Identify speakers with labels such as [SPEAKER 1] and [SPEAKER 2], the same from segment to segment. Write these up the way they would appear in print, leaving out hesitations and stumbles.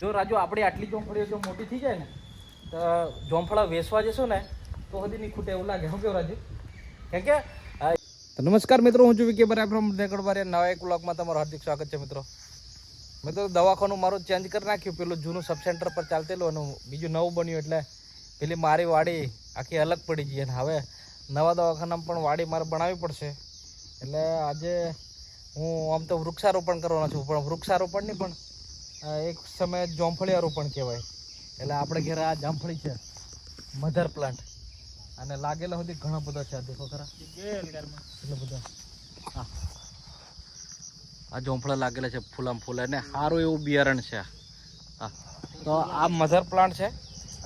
[SPEAKER 1] જો રાજુ આપણી આટલી જોમફળીઓ જો મોટી થઈ જાય ને તો જોમફળા વેચવા જશો ને તો હજી નહીં ખૂટે એવું લાગે. શું કેવું રાજુ? કેમ કે નમસ્કાર મિત્રો, હું છું વિકે બરાબર ફ્રોમ નેકડબારી. નવા એક વ્લોગમાં તમારું હાર્દિક સ્વાગત છે મિત્રો. મેં તો દવાખાનું મારું ચેન્જ કરી નાખ્યું. પેલું જૂનું સબ સેન્ટર પર ચાલતેલું અને બીજું નવું બન્યું એટલે પેલી મારી વાડી આખી અલગ પડી ગઈ. અને હવે નવા દવાખાનામાં પણ વાડી મારે બનાવવી પડશે. એટલે આજે હું આમ તો વૃક્ષારોપણ કરવાનો છું, પણ વૃક્ષારોપણ નહીં પણ એક સમયે જોમફળી આરોપણ કહેવાય. એટલે આપણે ઘરે આ જામફળી છે, મધર પ્લાન્ટ, અને લાગેલા સુધી ઘણા બધા છે. દેખો ખરા એટલે બધા હા આ જોમફળા લાગેલા છે ફૂલામ ફૂલ, અને સારું એવું બિયારણ છે. હા, તો આ મધર પ્લાન્ટ છે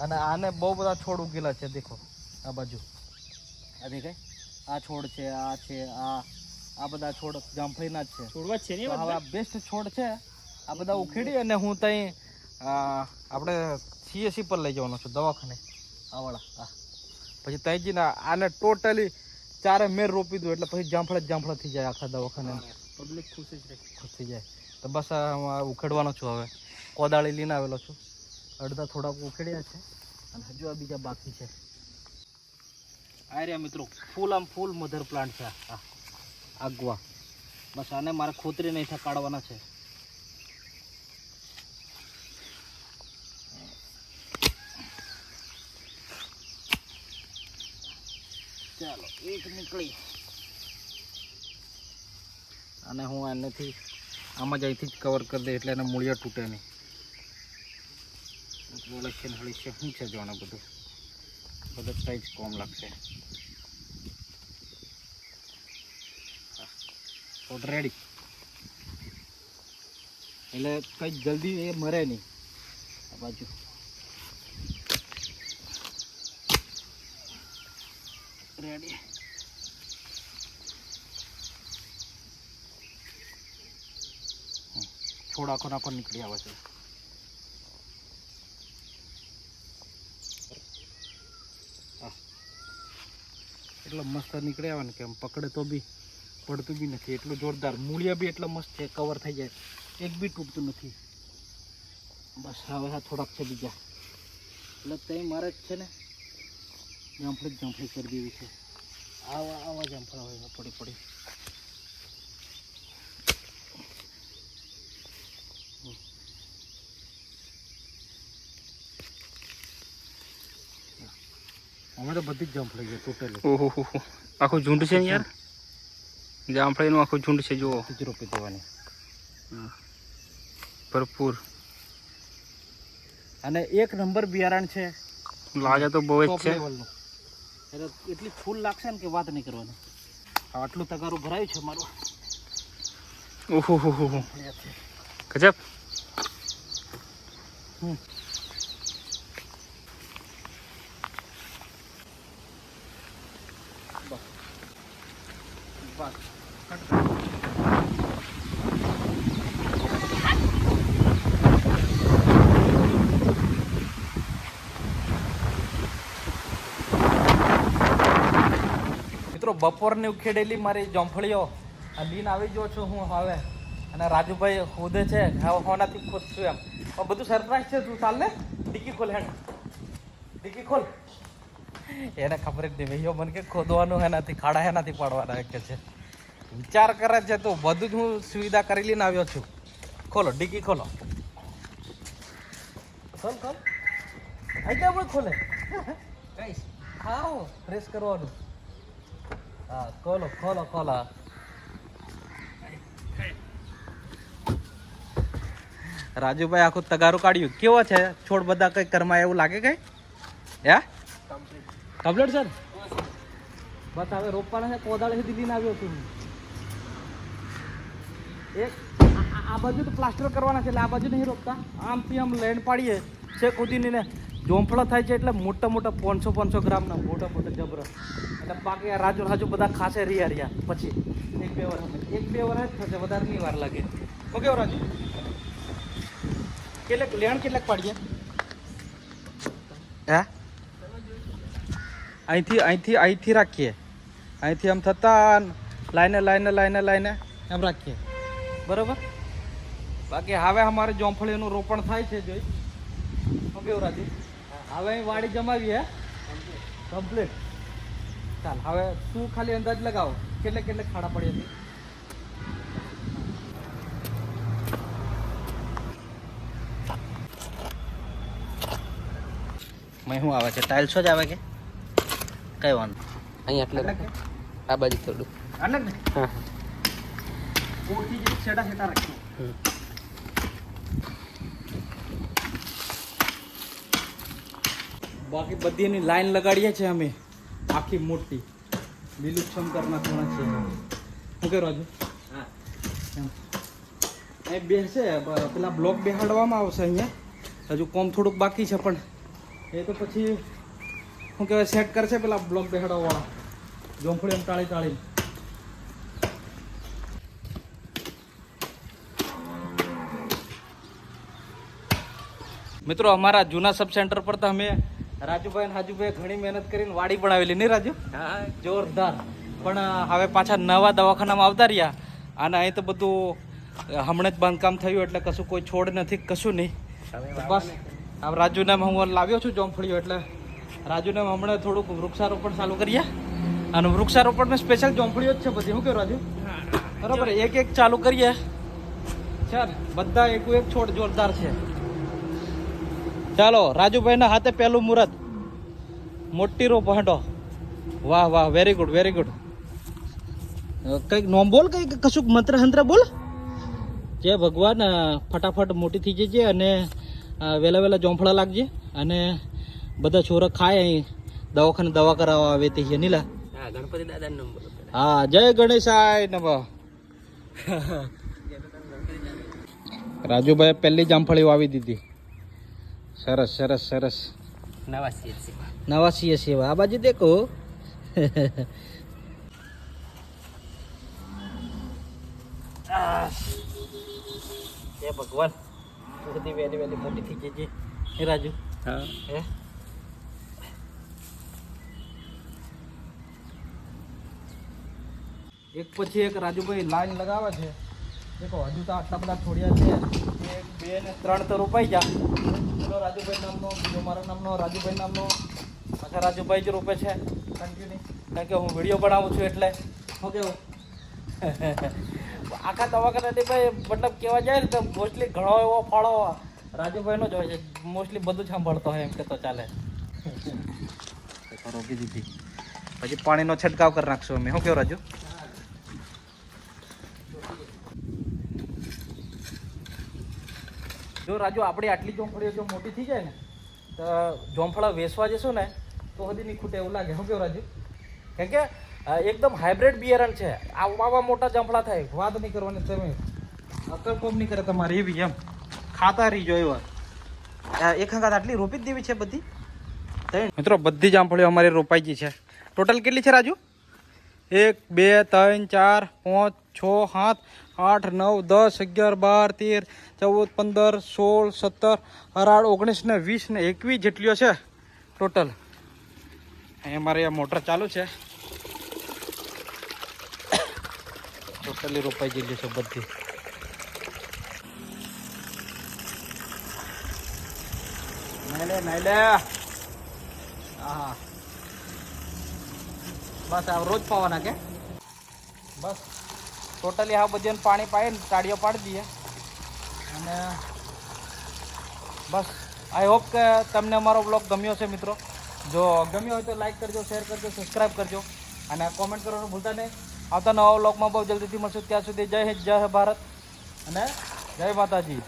[SPEAKER 1] અને આને બહુ બધા છોડ ઉગેલા છે. દેખો આ બાજુ, આ દેખાય, આ છોડ છે, આ છે, આ બધા છોડ જામફળીના જ છે. છોડવા છે ને હવે આ બેસ્ટ છોડ છે. આ બધા ઉખેડી અને હું ત્યાં આપણે CSC પર લઈ જવાનો છું દવાખાને આવાળા. હા, પછી ત્યાં જઈને આને ટોટલી ચારે મેર રોપી દઉં એટલે પછી જામફળ થઈ જાય આખા દવાખાને. પબ્લિક ખુશ થઈ જાય. તો બસ આ ઉખેડવાનો છું. હવે કોદાળી લઈને આવેલો છું. અડધા થોડાક ઉખેડ્યા છે અને હજુ આ બીજા બાકી છે. આ રહ્યા મિત્રો, ફૂલ આમ ફૂલ મધર પ્લાન્ટ છે. હા, આગવા. બસ આને મારે ખોતરી નહીં થાય, કાઢવાના છે. ચાલો એક નીકળી. અને હું આનેથી આમાં જ અહીંથી જ કવર કરી દે એટલે એને મૂળિયા તૂટે નહીં. છે શું છે જોને, બધું સાઈજ કોમ લાગશે. રેડી એટલે કઈ જલ્દી એ મરે નહીં. આ બાજુ રેડી. છોડ આખો નાખો નીકળી આવે છે. એટલો મસ્ત નીકળી આવે ને કે આમ પકડે તો બી પડતું બી નથી. એટલું જોરદાર. મૂળિયા બી એટલા મસ્ત છે, કવર થઈ જાય, એક બી તૂટતું નથી. બસ હવે આ થોડાક છે બીજા. એટલે ત્યાં મારે જ છે ને જામફળી કરી દેવી છે. આવા જામફળા હોય પડી. અમે તો બધી જ જામફળી છે ટોટલી.
[SPEAKER 2] ઓહો, આખું ઝુંડ છે ને યાર, જામફળીનું આખું ઝુંડ છે. જુઓ,
[SPEAKER 1] જ રોપી દેવાની
[SPEAKER 2] ભરપૂર.
[SPEAKER 1] અને એક નંબર બિયારણ છે,
[SPEAKER 2] લાગે તો બહુ જ છે.
[SPEAKER 1] એટલે એટલી ફૂલ લાગશે ને કે વાત નહીં કરવાની. આટલું તગારું ભરાયું છે મારું.
[SPEAKER 2] ઓહો, ગજબ.
[SPEAKER 1] મિત્રો, બપોરની ઉખેડેલી મારી જામફળીઓ આ લીન આવી ગયો છું હું હવે. અને રાજુભાઈ ખોદે છે, હવે હોનાથી ખોદશું એમ. પણ બધું સરપ્રાઈઝ છે. તું ચાલ ને, ડિક્કી ખોલ. ડિક્કી ખોલ. એને ખબર જ નહીં ભાઈઓ મને કે ખોદવાનું એનાથી, ખાડા એનાથી પાડવાના કે છે. વિચાર કરે છે તો બધું જ હું સુવિધા કરી લઈને આવ્યો છું. ખોલો ડિક્કી, ખોલો. ખોલ. અહીં ક્યાં પણ ખોલે કઈશ. હા, પ્રેસ કરવાનું. હા, ખોલો. રાજુભાઈ આખું તગારું કાઢ્યું. કેવો છે છોડ બધા? કઈ કરમાં એવું લાગે કઈ? હે, કમ્પ્લીટ સર. બસ હવે રોપવાના છે. કોદાળી સુધી લઈને આવ્યો છું. એક આ બાજુ તો પ્લાસ્ટર કરવાના છે એટલે આ બાજુ નહીં રોપતા. આમથી આમ લેન્ડ પાડીએ છે ખુદીને. જોમફળા થાય છે એટલે મોટા 500 ગ્રામના મોટા જબરા. એટલે બાકી આ રાજુ બધા ખાસે રહ્યા પછી 1-2 વર્ષ જ થશે, વધારે નહીં વાર લાગે. ઓકે રાજુ, કેટલાક પાડીએ? હે, અહીંથી રાખીએ. અહીંથી આમ થતા લાઈને એમ રાખીએ. બરાબર. બાકી હવે અમારે જોંફળીનું રોપણ થાય છે જોઈ. શું કેવું રાજુ? હવે અહીં વાડી જમાવી હે કમ્પ્લીટ. ચાલ હવે તું ખાલી અંદાજ લગાવો કેટલે ખાડા પડી હતી.
[SPEAKER 3] મેં શું આવે છે ટાઇલ્સો જ આવે કે કઈ વાંધો
[SPEAKER 2] અહીંયા એટલે આ બાજુ થોડું
[SPEAKER 1] અલગ ને
[SPEAKER 2] હા
[SPEAKER 1] ઓછી જે છેટા રાખી. બાકી બધી એની લાઈન લગાડીએ છીએ અમે આખી મોટી લીલુંછમ કરના થોડા છે. શું કે રાજુ? હા એ બેસે પેલા બ્લોક બેહાડવામાં આવશે અહીંયા. હજુ કોમ થોડુંક બાકી છે પણ એ તો પછી શું કહેવાય સેટ કરશે પેલા બ્લોક બેહાડવાવાળા જોંફળી ટાળી. મિત્રો અમારા જૂના સબ સેન્ટર પર તો અમે રાજુભાઈ અને હાજુભાઈ ઘણી મહેનત કરીને વાડી બનાવેલી નહીં રાજુ? હા જોરદાર. પણ હવે પાછા નવા દવાખાનામાં આવતા રહ્યા અને અહીં તો બધું હમણાં જ બાંધકામ થયું એટલે કશું કોઈ છોડ નથી કશું નહીં. બસ હવે રાજુને હું લાવ્યો છું જોંફળીઓ એટલે રાજુને હમણાં થોડુંક વૃક્ષારોપણ ચાલુ કરીએ અને વૃક્ષારોપણમાં સ્પેશિયલ જોંફળીઓ જ છે બધી. શું કહ્યું રાજુ? બરાબર એક ચાલુ કરીએ. ચાલ બધા એક છોડ જોરદાર છે. ચાલો રાજુભાઈના હાથે પહેલું મુહૂર્ત મોટી રોપ હેડો. વાહ વેરી ગુડ. કંઈક નોમ બોલ કંઈક કશુંક મંત્ર હંત્ર બોલ. જય ભગવાન ફટાફટ મોટી થઈ જજે અને વહેલા જોંફળા લાગજે અને બધા છોરા ખાય અહીં દવાખાને દવા કરાવવા આવે તે છે નીલા.
[SPEAKER 2] હા ગણપતિ દાદા નો બોલો.
[SPEAKER 1] હા જય ગણેશાય નમઃ. રાજુભાઈ પહેલી જામફળી વાવી દીધી. સરસ. નવા સેવા આ બાજુ દેખો. જય ભગવાન બધી વહેલી મોટી થઈ જજે હે રાજુ.
[SPEAKER 2] હા
[SPEAKER 1] હે એક પછી એક રાજુભાઈ લાઈન લગાવે છે. દેખો હજુ તો આટલા બધા છોડ્યા છે. 1 2 ને 3 તો રોપાઈ જા. પેલો રાજુભાઈ નામનો, બીજો મારા નામનો, રાજુભાઈ નામનો. પાછા રાજુભાઈ જ રોપે છે કન્ટિન્યુ કારણ કે હું વિડીયો બનાવું છું એટલે. શું કેવું? આખા દવાખાનાથી ભાઈ મતલબ કહેવા જાય ને તો મોસ્ટલી ઘણો એવો ફાળો રાજુભાઈનો જ હોય છે. મોસ્ટલી બધું જ સાંભળતો હોય એમ કે તો ચાલે. રોકી દીધી પછી પાણીનો છંટકાવ કરી નાખશું અમે. શું કેવું રાજુ? જો રાજુ આપણી આટલી જોંફળીઓ જો મોટી થઈ જાય ને તો જોંફળા વેચવા જશું ને તો હજી નહીં ખૂટે એવું લાગે. શું કેવું રાજુ? કેમ કે એકદમ હાઇબ્રિડ બિયારણ છે. આવા મોટા જામફળા થાય વાત નહીં કરવાની. તમે અકર કોમ નહીં કરે તમારે એવી એમ ખાતા રહી જો એવા. એક હંગાત આટલી રોપી જ દેવી છે બધી. મિત્રો બધી જામફળીઓ અમારી રોપાઈ ગઈ છે. ટોટલ કેટલી છે રાજુ? 1 2 3 4 5 6 7 8 9 10 11 12 13 14 15 16 17 18 19 ને 20 ને 21 જેટલીઓ છે ટોટલ. અહીંયા મારે આ મોટર ચાલુ છે. ટોટલી રોપાઈ ગયેલી છે બધી. નાઈ લે હા બસ આ રોજ પાવાના કે બસ ટોટલી આ બધી પાણી પાઈને તાળીઓ પાડી દઈએ અને બસ. આઈ હોપ કે તમને અમારો બ્લોગ ગમ્યો છે મિત્રો. જો ગમ્યો હોય તો લાઈક કરજો, શેર કરજો, સબસ્ક્રાઈબ કરજો અને કોમેન્ટ કરવાનું ભૂલતા નહીં. આવતા નવા બ્લોગમાં બહુ જલ્દીથી મળશું. ત્યાં સુધી જય હિન્દ, જય ભારત અને જય માતાજી.